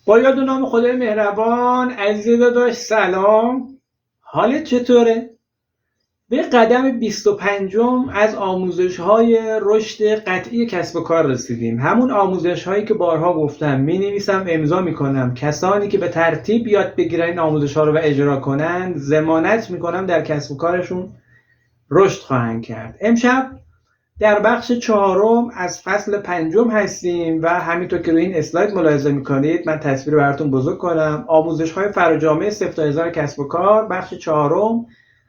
با یاد و نام خدای مهربان. عزیز داداش سلام، حالت چطوره؟ به قدم 25 از آموزش‌های رشد قطعی کسب و کار رسیدیم. همون آموزش‌هایی که بارها گفتم می‌نویسم، امضا می‌کنم. کسانی که به ترتیب یاد بگیرن این آموزش‌ها رو و اجرا کنن، ضمانت می‌کنم در کسب و کارشون رشد خواهند کرد. امشب در بخش 4 از فصل 5 هستیم و همینطور که روی این اسلاید ملاحظه میکنید من تصویر براتون بزرگ کنم. آموزش‌های فرجامع 0 تا 1000 کسب و کار بخش 4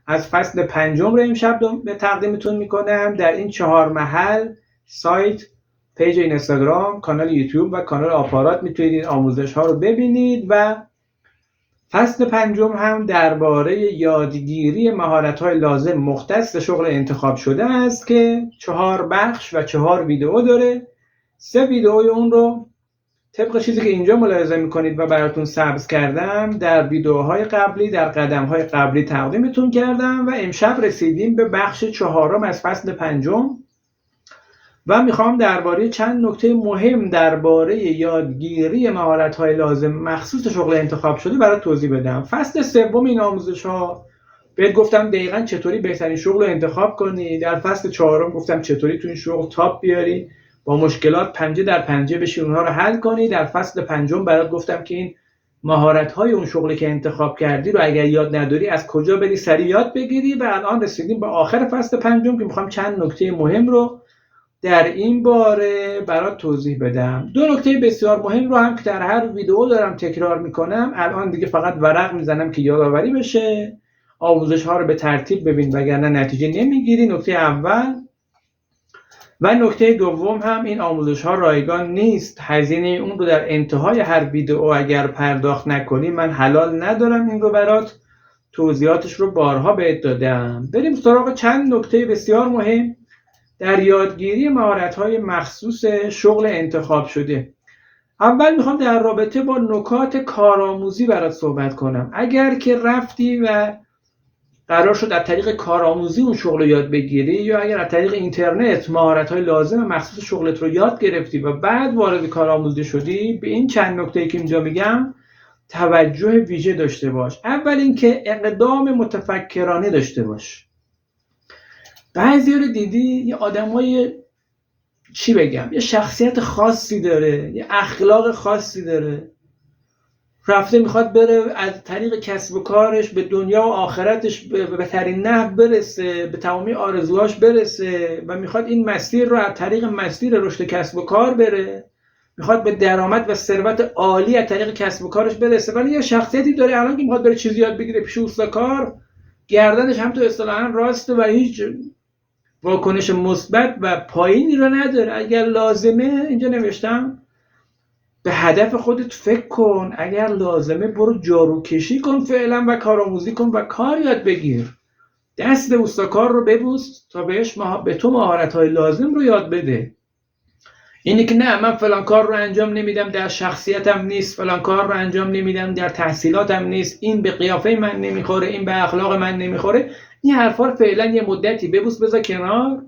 از فصل 5 رو امشب به تقدیمتون میکنم. در این 4 محل سایت، پیج اینستاگرام، کانال یوتیوب و کانال آپارات میتونید این آموزش‌ها رو ببینید و فصل 5 هم درباره یادگیری مهارت‌های لازم مختص شغل انتخاب شده است که 4 بخش و 4 ویدئو داره. 3 ویدئوی اون رو طبق چیزی که اینجا ملاحظه می‌کنید و براتون سبز کردم در ویدئوهای قبلی، در قدم‌های قبلی تقدیمتون کردم و امشب رسیدیم به بخش 4 از فصل 5 و میخوام درباره چند نکته مهم درباره یادگیری مهارت‌های لازم مخصوص شغل انتخاب شده برات توضیح بدم. فصل 3 این آموزش‌ها بهت گفتم دقیقاً چطوری بهترین شغل رو انتخاب کنی. در فصل 4 گفتم چطوری تو این شغل تاپ بیاری، با مشکلات پنجه در پنجه بشی اونها رو حل کنی. در فصل 5 برات گفتم که این مهارت‌های اون شغلی که انتخاب کردی رو اگر یاد نداری از کجا بری سریع یاد بگیری و الان رسیدیم به آخر فصل 5 که میخوام چند نکته مهم رو در این باره برات توضیح بدم. 2 نکته بسیار مهم رو هم که در هر ویدئو دارم تکرار میکنم، الان دیگه فقط ورق میزنم که یادآوری بشه. آموزش ها رو به ترتیب ببین وگرنه نتیجه نمیگیری. نکته اول و نکته دوم هم این آموزش ها رایگان نیست. هزینه اون رو در انتهای هر ویدئو اگر پرداخت نکنی من حلال ندارم. این رو برات توضیحاتش رو بارها بهت دادم. بریم سراغ چند نکته بسیار مهم در یادگیری مهارت‌های مخصوص شغل انتخاب شده. اول میخوام در رابطه با نکات کارآموزی برات صحبت کنم. اگر که رفتی و قرار شد از طریق کارآموزی اون شغل رو یاد بگیری یا اگر از طریق اینترنت مهارت‌های لازم مخصوص شغلت رو یاد گرفتی و بعد وارد کارآموزی شدی، به این چند نکته‌ای که اینجا میگم توجه ویژه داشته باش. اول اینکه اقدام متفکرانه داشته باش. بعضی رو دیدی یه آدمای چی بگم، یه شخصیت خاصی داره، یه اخلاق خاصی داره، رفته میخواد بره از طریق کسب و کارش به دنیا و آخرتش به بهترین نحو برسه، به تمامی آرزوهاش برسه و میخواد این مسیر رو از طریق مسیر رشد کسب و کار بره، میخواد به درآمد و ثروت عالی از طریق کسب و کارش برسه. ولی یه شخصیتی داره الان که میخواد بره چیزی یاد بگیره پیش اوستاکار، گردنش هم تو اصطلاحاً راسته و هیچ واکنش مثبت و پایینی رو نداره. اگر لازمه، اینجا نوشتم، به هدف خودت فکر کن. اگر لازمه برو جارو کشی کن فعلا و کارآموزی کن و کار یاد بگیر. دست اوستاکار رو ببوس تا به تو مهارت‌های لازم رو یاد بده. اینی که نه من فلان کار رو انجام نمیدم، در شخصیتم نیست، فلان کار رو انجام نمیدم، در تحصیلاتم نیست، این به قیافه من نمیخوره، این به اخلاق من نمیخوره، این حرفا رو فعلا یه مدتی ببوس بذار کنار،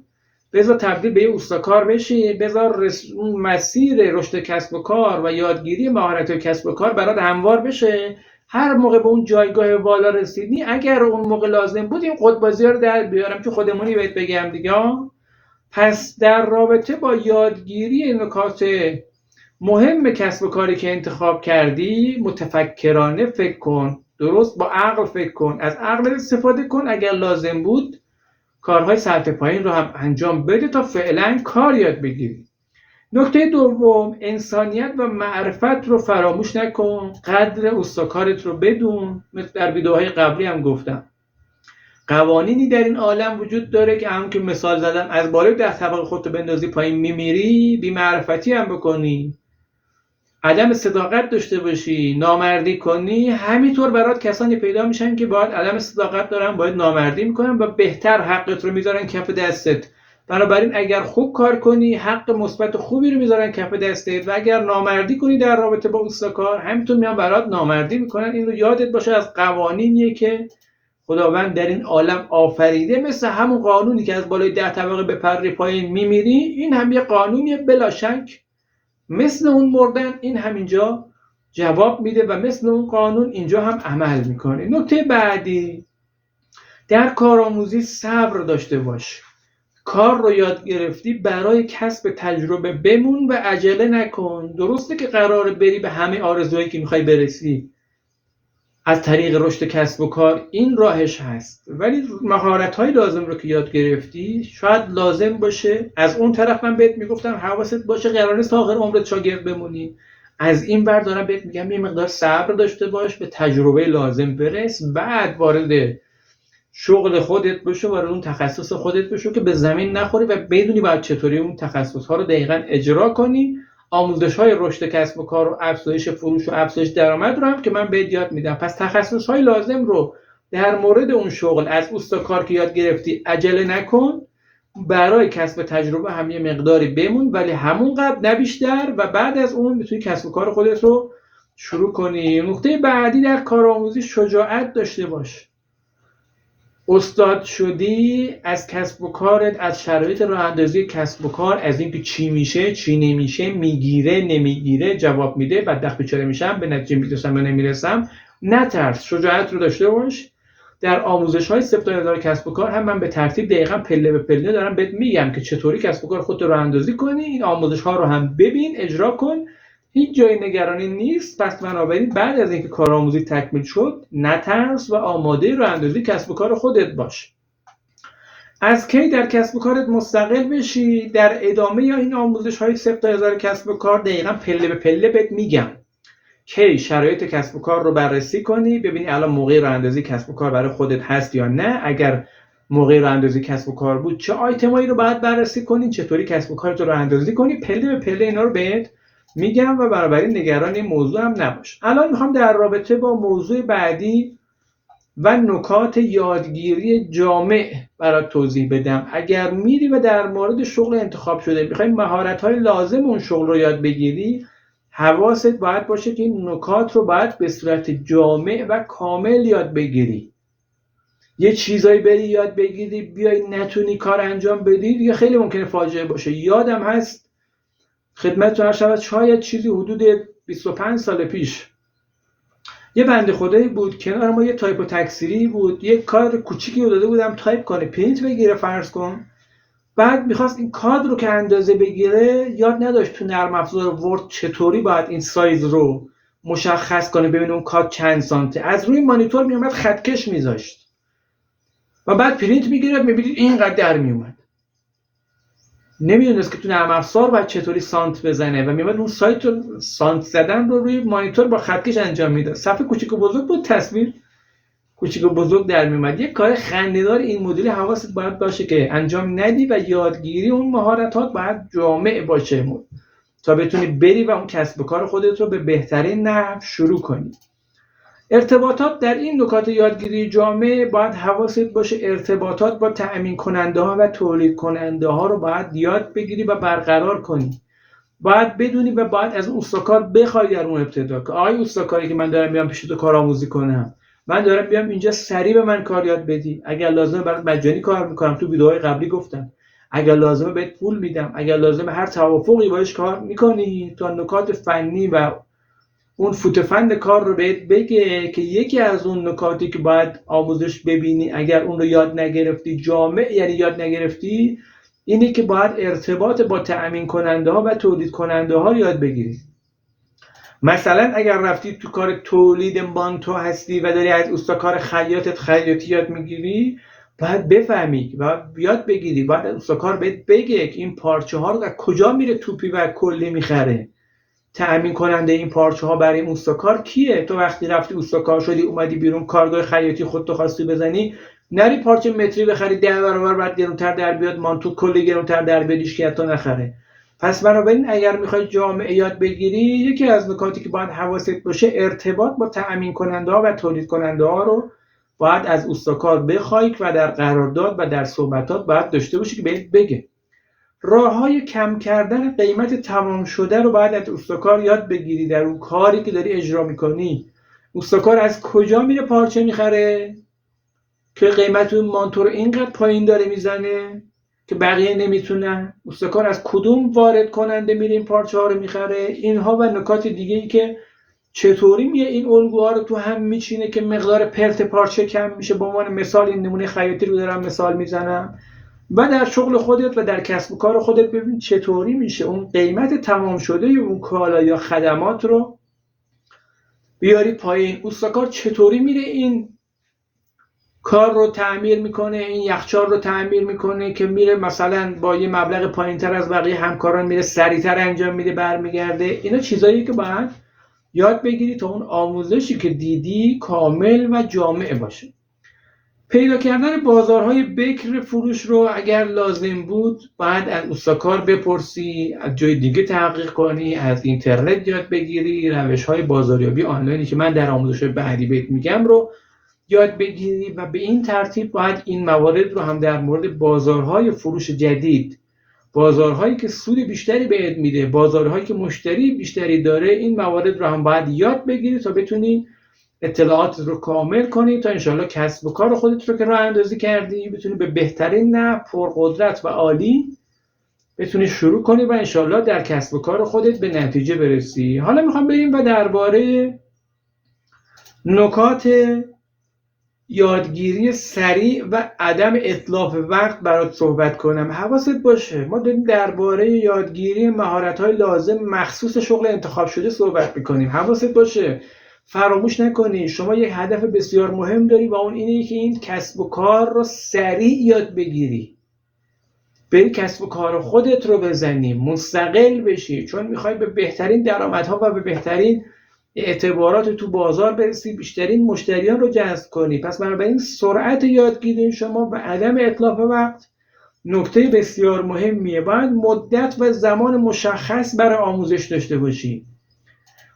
بذار تبدیل به یه اوستاکار بشی، بذار مسیر رشد کسب و کار و یادگیری مهارت کسب و کار برات هموار بشه. هر موقع به اون جایگاه بالا رسیدی، اگر اون موقع لازم بود این قطب‌بازی‌ها رو در بیارم که خودمونی بهت بگم دیگه. پس در رابطه با یادگیری نکات مهم کسب و کاری که انتخاب کردی، متفکرانه فکر کن، درست با عقل فکر کن، از عقل استفاده کن. اگر لازم بود کارهای سطح پایین رو هم انجام بده تا فعلا کار یاد بگیری. نکته دوم، انسانیت و معرفت رو فراموش نکن. قدر اوستاکارت رو بدون. مثل در ویدیوهای قبلی هم گفتم، قوانینی در این عالم وجود داره که هم که مثال زدم، از بالای 10 طبقه خودتو بندازی پایین میمیری، بی معرفتی هم بکنی، عدم صداقت داشته باشی، نامردی کنی، همینطور برات کسانی پیدا میشن که باید عدم صداقت دارن، باید نامردی میکنن و بهتر حقت رو میذارن کف دستت. بنابراین اگر خوب کار کنی حق مثبت خوبی رو میذارن کف دستت و اگر نامردی کنی در رابطه با اوستاکار همینطور میان برات نامردی میکنن. این رو یادت باشه، از قوانینیه که خداوند در این عالم آفریده، مثل همون قانونی که از بالای 10 طبقه بپری پایین میمیری، این هم یه قانونیه بلا شک. مثل اون مردن این هم اینجا جواب میده و مثل اون قانون اینجا هم عمل میکنه. نکته بعدی، در کارآموزی صبر داشته باش. کار رو یاد گرفتی، برای کسب تجربه بمون و عجله نکن. درسته که قراره بری به همه آرزوهایی که میخوای برسی از طریق رشد کسب و کار، این راهش هست، ولی مهارت‌های لازم رو که یاد گرفتی شاید لازم باشه. از اون طرف من بهت میگفتم حواست باشه قراره تا آخر عمرت شاگرد بمونی. از این ور دارم بهت میگم یه مقدار صبر داشته باش، به تجربه لازم برس، بعد وارد شغل خودت بشو، وارد اون تخصص خودت بشو که به زمین نخوری و بدونی باید چطوری اون تخصص‌ها رو دقیقاً اجرا کنی. آموزش‌های رشد کسب و کار و افزایش فروش و افزایش درآمد رو هم که من بهت یاد میدم. پس تخصص‌های لازم رو در مورد اون شغل از اوستا کار که یاد گرفتی عجله نکن، برای کسب تجربه هم یه مقداری بمون، ولی همون قدر نه بیشتر، و بعد از اون میتونی کسب و کار خودت رو شروع کنی. نکته بعدی، در کارآموزی شجاعت داشته باش. استاد شدی، از کسب و کارت، از شرایط راه اندازی کسب و کار، از اینکه چی میشه چی نمیشه، میگیره نمیگیره، جواب میده، بدبخت بیچاره میشم، به نتیجه میرسم یا نمیرسم، نترس، شجاعت رو داشته باش. در آموزش‌های سپتامبر کسب و کار هم من به ترتیب دقیقاً پله به پله دارم بهت میگم که چطوری کسب و کار خودت رو اندازی کنی. این آموزش‌ها رو هم ببین، اجرا کن، هیچ جای نگرانی نیست. پس بنابراین بعد از اینکه کارآموزی تکمیل شد، نترس و آماده راه اندازی کسب و کار خودت باش. از کی در کسب و کارت مستقل بشی، در ادامه یا این آموزش‌های سپتامبر کسب و کار دقیقاً پله به پله بهت میگم. کی شرایط کسب و کار رو بررسی کنی، ببینی الان موقع راه اندازی کسب و کار برای خودت هست یا نه. اگر موقع راه اندازی کسب و کار بود، چه آیتمایی رو باید بررسی کنی، چطوری کسب و کارت رو راه اندازی کنی. پله به پله اینا رو بهت میگم و بنابراین نگران این موضوع هم نباش. الان میخوام در رابطه با موضوع بعدی و نکات یادگیری جامع برات توضیح بدم. اگر میری و در مورد شغل انتخاب شده میخوای مهارت‌های لازم اون شغل رو یاد بگیری، حواست باید باشه که این نکات رو باید به صورت جامع و کامل یاد بگیری. یه چیزایی بری یاد بگیری بیای نتونی کار انجام بدی، دیگه خیلی ممکنه فاجعه باشه. یادم هست خدمتتون عرض شود شاید چیزی حدود 25 سال پیش یه بنده خدایی بود کنار ما، یه تایپ و تکثیری بود، یه کار کوچیکی رو داده بودم تایپ کنه، پرینت بگیره فرض کن. بعد میخواست این کاد رو که اندازه بگیره، یاد نداشت تو نرم افزار ورد چطوری باید این سایز رو مشخص کنه، ببینه اون کاد چند سانته. از روی مانیتور میومد خطکش میذاشت و بعد پرینت میگیره، میبینید اینقدر در میومد. نمیدونست که تو نرم افزار باید چطوری سانت بزنه و میومد اون سایت رو سانت زدن رو روی مانیتور با خطکش انجام میداد. صفحه کوچیک و بزرگ بود، تصویر کوچیک و بزرگ در میومد. یک کار خنده‌دار این مدل حواست باید باشه که انجام ندی و یادگیری اون مهارتات باید جامع باشه تا بتونی بری و اون کسب و کار خودت رو به بهترین نحو شروع کنی. ارتباطات، در این نکات یادگیری جامع باید حواست باشه ارتباطات با تأمین کننده ها و تولید کننده ها رو باید یاد بگیری و برقرار کنی. باید بدونی و باید از اون اوستاکار بخوای در اون ابتدا که آقای اوستاکاری که من دارم میام پیش تو کارآموزی کنم، من دارم بیام اینجا سریع به من کار یاد بدی. اگر لازمه برات مجانی کار میکنم، تو ویدیوهای قبلی گفتم. اگر لازمه بهت پول میدم، اگر لازمه هر توافقی باش کار میکنی تا نکات فنی و اون فوتفند کار رو بهت بگه که یکی از اون نکاتی که باید آموزش ببینی اگر اون رو یاد نگرفتی جامع، یعنی یاد نگرفتی، اینه که باید ارتباط با تأمین کننده ها و تولید کننده ها یاد بگیری. مثلا اگر رفتی تو کار تولید مانتو هستی و داری از اوستاکار خیاطی یاد میگیری، باید بفهمی و یاد بگیری. باید اوستاکار بهت بگه که این پارچه ها رو از کجا میره توپی و کلی میخره، تأمین کننده این پارچه ها برای این اوستاکار کیه. تو وقتی رفتی اوستاکار شدی اومدی بیرون کارگاه خیاطی خودتو خواستی بزنی، نری پارچه متری بخری 10 برابر بعد گرونتر در بیاد، مانتو کلی گرونتر در بیاد، هیچ کی حتی نخره. پس بنابراین اگر میخوای جامعه یاد بگیری، یکی از نکاتی که باید حواست باشه ارتباط با تأمین کننده ها و تولید کننده ها رو باید از اوستاکار بخوای و در قرارداد و در صحبتات باید داشته باشی که بهت بگه. راه‌های کم کردن قیمت تمام شده رو باید از اوستاکار یاد بگیری. در اون کاری که داری اجرا میکنی، اوستاکار از کجا میره پارچه میخره؟ که قیمت اون مانتو رو اینقدر پایین داره میزنه که بقیه نمیتونن. مستکار از کدوم وارد کننده میره این پارچه ها رو میخره. اینها و نکات دیگه ای که چطوری میه این الگوها رو تو هم میچینه که مقدار پرت پارچه کم میشه. به عنوان مثال این نمونه خیاطی رو دارم مثال میزنم. و در شغل خودت و در کسب و کار خودت ببین چطوری میشه اون قیمت تمام شده اون کالا یا خدمات رو بیاری پایین. اوستاکار چطوری میره این کار رو تعمیر میکنه، این یخچال رو تعمیر میکنه که میره مثلا با یه مبلغ پایینتر از بقیه همکاران میره سریعتر انجام میده برمیگرده. اینا چیزایی که باید یاد بگیری تا اون آموزشی که دیدی کامل و جامع باشه. پیدا کردن بازارهای بکر فروش رو اگر لازم بود باید از اوستاکار بپرسی، از جای دیگه تحقیق کنی، از اینترنت یاد بگیری، روش‌های بازاریابی آنلاینی که من در آموزش بعدی بهت میگم رو یاد بگیری. و به این ترتیب باید این موارد رو هم در مورد بازارهای فروش جدید، بازارهایی که سود بیشتری بهت میده، بازارهایی که مشتری بیشتری داره، این موارد رو هم باید یاد بگیری تا بتونی اطلاعات رو کامل کنی تا انشالله کسب و کار خودت رو که راه اندازی کردی بتونی به بهترین نه پرقدرت و عالی بتونی شروع کنی و انشالله در کسب و کار خودت به نتیجه برسی. حالا میخوام بریم و درباره نکات یادگیری سریع و عدم اتلاف وقت برات صحبت کنم. حواست باشه ما داریم درباره یادگیری مهارت‌های لازم مخصوص شغل انتخاب شده صحبت میکنیم. حواست باشه فراموش نکنی شما یک هدف بسیار مهم داری و اون اینه که این کسب و کار رو سریع یاد بگیری، بری کسب و کار خودت رو بزنی، مستقل بشی، چون میخوای به بهترین درآمدها و به بهترین اعتبارات تو بازار برسی، بیشترین مشتریان رو جذب کنی. پس بنابراین سرعت یادگیری شما و عدم اتلاف وقت نکته بسیار مهمیه. باید مدت و زمان مشخص برای آموزش داشته باشی.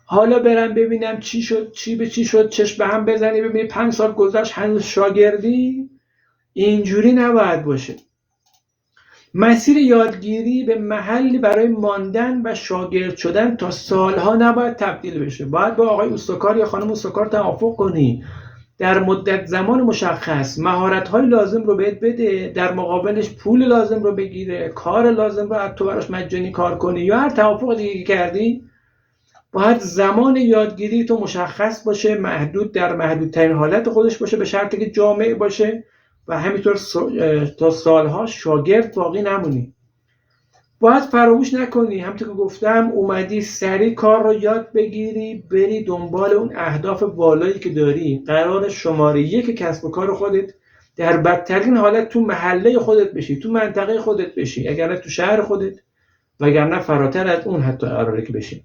حالا برم ببینم چی شد، چی به چی شد، چشم به هم بزنی ببینی 5 سال گذشت هنوز شاگردی. اینجوری نباید باشه. مسیر یادگیری به محلی برای ماندن و شاگرد شدن تا سالها نباید تبدیل بشه. باید با آقای اوستاکار یا خانم اوستاکار توافق کنی در مدت زمان مشخص مهارت‌های لازم رو بهت بده، در مقابلش پول لازم رو بگیره، کار لازم رو تو براش مجانی کار کنی یا هر توافق دیگه کردی. باید زمان یادگیری تو مشخص باشه، محدود در محدودترین حالت خودش باشه، به شرطی که جامع باشه و همینطور تا سالها شاگرد باقی نمونی. باید فراموش نکنی همونطور که گفتم اومدی سریع کار رو یاد بگیری، بری دنبال اون اهداف والایی که داری. قرار شماره 1 کسب و کار خودت در بدترین حالت تو محله خودت بشی، تو منطقه خودت بشی، اگر نه تو شهر خودت وگرنه فراتر از اون حتی قراره که بشی.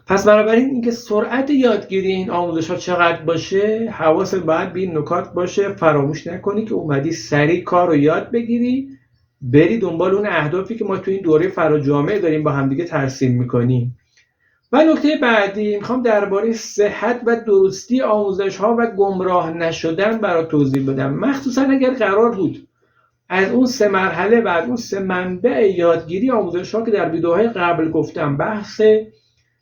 پس بنابراین اینکه سرعت یادگیری این آموزش ها چقدر باشه حواست باید به این نکات باشه. فراموش نکنی که اومدی سریع کار رو یاد بگیری، بری دنبال اون اهدافی که ما تو این دوره فراجامع داریم با همدیگه ترسیم میکنیم. و نکته بعدی میخوام درباره صحت و درستی آموزش ها و گمراه نشدن برات توضیح بدم، مخصوصا اگر قرار بود از اون 3 مرحله و از اون 3 منبع یادگیری آموزش ها که در ویدیوهای قبل گفتم بحث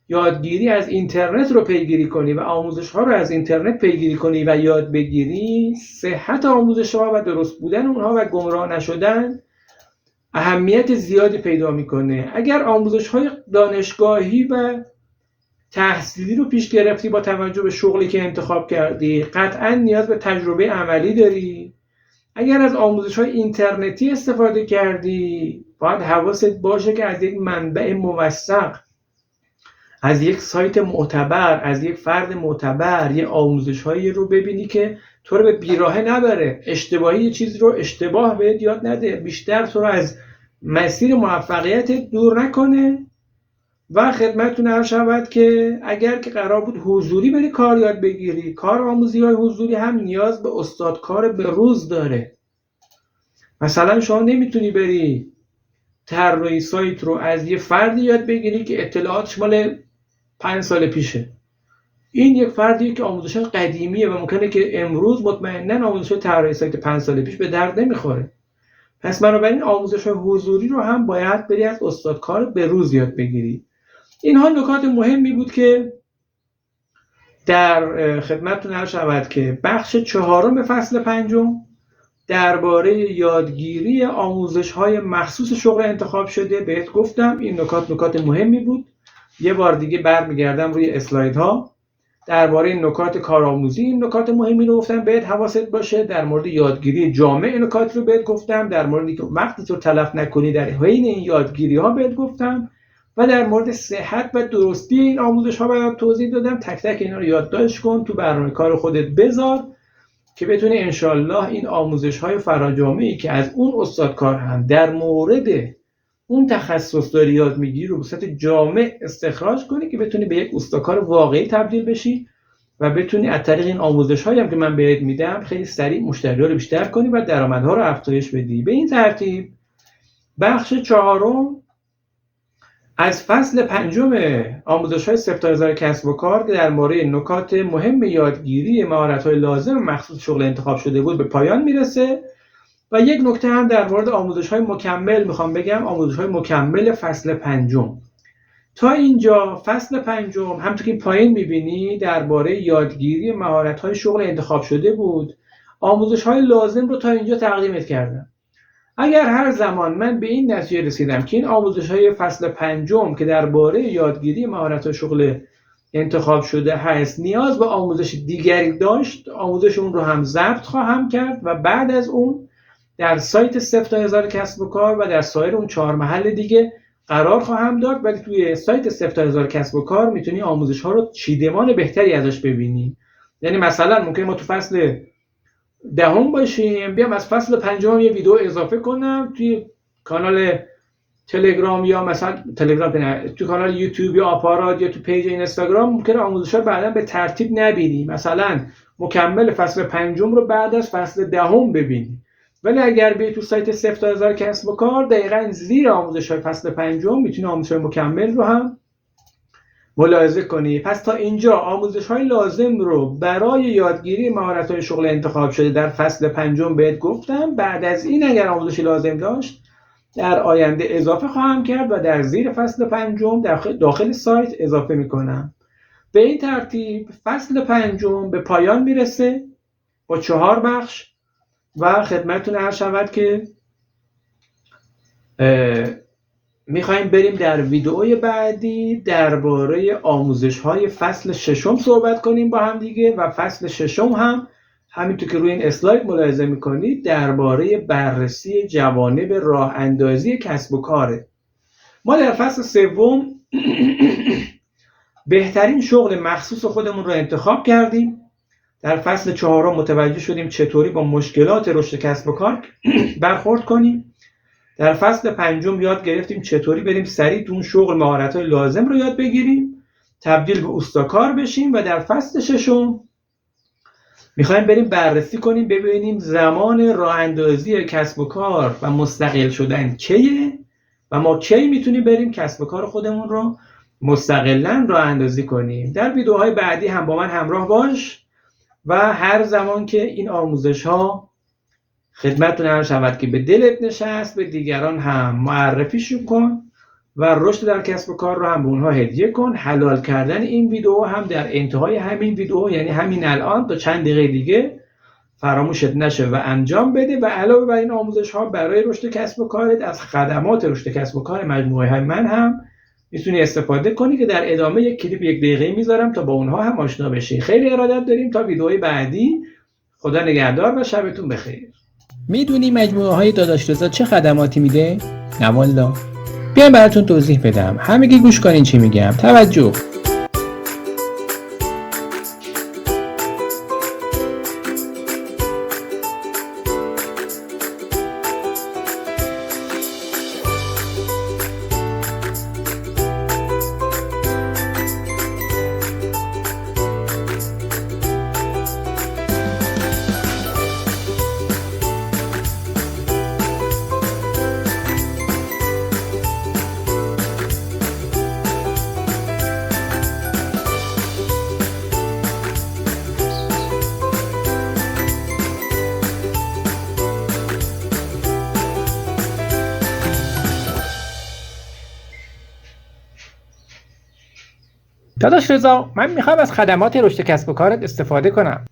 یادگیری از اینترنت رو پیگیری کنی و آموزش ها رو از اینترنت پیگیری کنی و یاد بگیری، صحت آموزش ها و درست بودن اونها و گمراه نشدن اهمیت زیادی پیدا میکنه. اگر آموزش های دانشگاهی و تحصیلی رو پیش گرفتی با توجه به شغلی که انتخاب کردی، قطعا نیاز به تجربه عملی داری. اگر از آموزش های اینترنتی استفاده کردی باید حواست باشه که از یک منبع موثق، از یک سایت معتبر، از یک فرد معتبر یه آموزش‌هایی رو ببینی که تو رو به بیراهه نبره، اشتباهی یه چیز رو اشتباه بهت یاد نده، بیشتر تو رو از مسیر موفقیت دور نکنه. و خدمتتون عرض شود که اگر که قرار بود حضوری بری کار یاد بگیری، کار آموزی‌های حضوری هم نیاز به استادکار به روز داره. مثلا شما نمیتونی بری طراحی سایت رو از یه فردی یاد بگیری که اطلاعاتش مال 5 سال پیشه. این یک فردیه که آموزش قدیمیه و ممکنه که امروز مطمئناً آموزش طراحی سایت 5 سال پیش به درد نمیخوره. پس بنابراین آموزش حضوری رو هم باید بری از استادکار به روز یاد بگیری. اینها نکات مهمی بود که در خدمتتون عرض شود که بخش 4 فصل 5 درباره یادگیری آموزش‌های مخصوص شغل انتخاب شده بهت گفتم. این نکات مهمی بود. یه بار دیگه برمیگردم روی اسلایدها درباره نکات کارآموزی. این نکات مهمی رو گفتم بهت حواست باشه. در مورد یادگیری جامع نکات رو بهت گفتم. در مورد اینکه وقتت رو تلف نکنی در حین این یادگیری‌ها بهت گفتم و در مورد صحت و درستی این آموزش‌ها برات توضیح دادم. تک تک اینا رو یادداشت کن، تو برنامه کار خودت بذار که بتونی انشالله این آموزش‌های فراجامعی که از اون استاد کار هم در مورد اون تخصص داری یاد میگیری رو به صورت جامع استخراج کنی که بتونی به یک استادکار واقعی تبدیل بشی و بتونی از طریق این آموزش‌هایی هم که من بهت میدم خیلی سریع مشتری‌ها رو بیشتر کنی و درآمدها رو افزایش بدی. به این ترتیب بخش 4 از فصل 5 آموزش‌های سفتاره‌زار کسب و کار که در مورد نکات مهم یادگیری مهارت‌های لازم مخصوص شغل انتخاب شده بود به پایان میرسه و یک نکته هم در مورد آموزش‌های مکمل میخوام بگم. آموزش‌های مکمل فصل 5 تا اینجا فصل 5 همونطور که پایین می‌بینی درباره یادگیری مهارت‌های شغل انتخاب شده بود. آموزش‌های لازم رو تا اینجا تقدیمت کردم. اگر هر زمان من به این نتیجه رسیدم که این آموزش‌های فصل 5 که درباره یادگیری مهارت‌های شغل انتخاب شده هست نیاز به آموزش دیگری داشت، آموزش اون رو هم ضبط خواهم کرد و بعد از اون در سایت 10000 کسب و کار و در سایر اون 4 محل دیگه قرار خواهم داد. ولی توی سایت 10000 کسب و کار میتونی آموزش‌ها رو چیدمان بهتری ازش ببینی. یعنی مثلا ممکنه ما تو فصل 10 باشیم، بیام از فصل 5 یه ویدیو اضافه کنم توی کانال تلگرام یا مثلا تو کانال یوتیوب یا آپارات یا تو پیج اینستاگرام ممکنه آموزش‌ها بعداً به ترتیب نبینی. مثلا مکمل فصل 5 رو بعد از فصل 10 ببینی. ولی اگر بیای تو سایت 10000 کسب و کار دقیقاً زیر آموزش‌های فصل 5 میتونی آموزش‌های مکمل رو هم ملاحظه کنی. پس تا اینجا آموزش‌های لازم رو برای یادگیری مهارت‌های شغل انتخاب شده در فصل 5 بهت گفتم. بعد از این اگر آموزشی لازم داشت در آینده اضافه خواهم کرد و در زیر فصل 5 داخل سایت اضافه می‌کنم. به این ترتیب فصل 5 به پایان میرسه با 4 بخش و خدمتتون عرض شود که میخوایم بریم در ویدئوی بعدی درباره آموزش‌های فصل 6 صحبت کنیم با هم دیگه و فصل 6 هم همینطور که روی این اسلاید ملاحظه میکنید درباره بررسی جوانب راه اندازی کسب و کاره. ما در فصل 3 بهترین شغل مخصوص خودمون رو انتخاب کردیم. در فصل 4 متوجه شدیم چطوری با مشکلات رشد کسب و کار برخورد کنیم. در فصل 5 یاد گرفتیم چطوری بریم سریع اون شغل مهارت‌های لازم رو یاد بگیریم، تبدیل به استادکار بشیم و در فصل 6 میخوایم بریم بررسی کنیم ببینیم زمان راه اندازی کسب و کار و مستقل شدن کیه و ما کی میتونیم بریم کسب و کار خودمون رو مستقلاً راه اندازی کنیم. در ویدیوهای بعدی هم با من همراه باش و هر زمان که این آموزش‌ها خدمتتون عرض شود که به دلت نشست به دیگران هم معرفیشون کن و رشد در کسب و کار رو هم به اونها هدیه کن. حلال کردن این ویدیو هم در انتهای همین ویدیو یعنی همین الان تا چند دقیقه دیگه فراموشت نشه و انجام بده و علاوه بر این آموزش‌ها برای رشد کسب و کارت از خدمات رشد کسب و کار مجموعه من هم میتونی استفاده کنی که در ادامه یک کلیپ 1 دقیقه‌ای میذارم تا با اونها هم آشنا بشی. خیلی ارادت داریم تا ویدیوهای بعدی. خدا نگهدار و شبتون بخیر. میدونی مجموعه های داداش رضا چه خدماتی میده؟ نه والا. بیایم براتون توضیح بدم. همگی گوش کنین چی میگم. توجه. داداش رضا، من میخوام از خدمات رشد کسب و کارت استفاده کنم.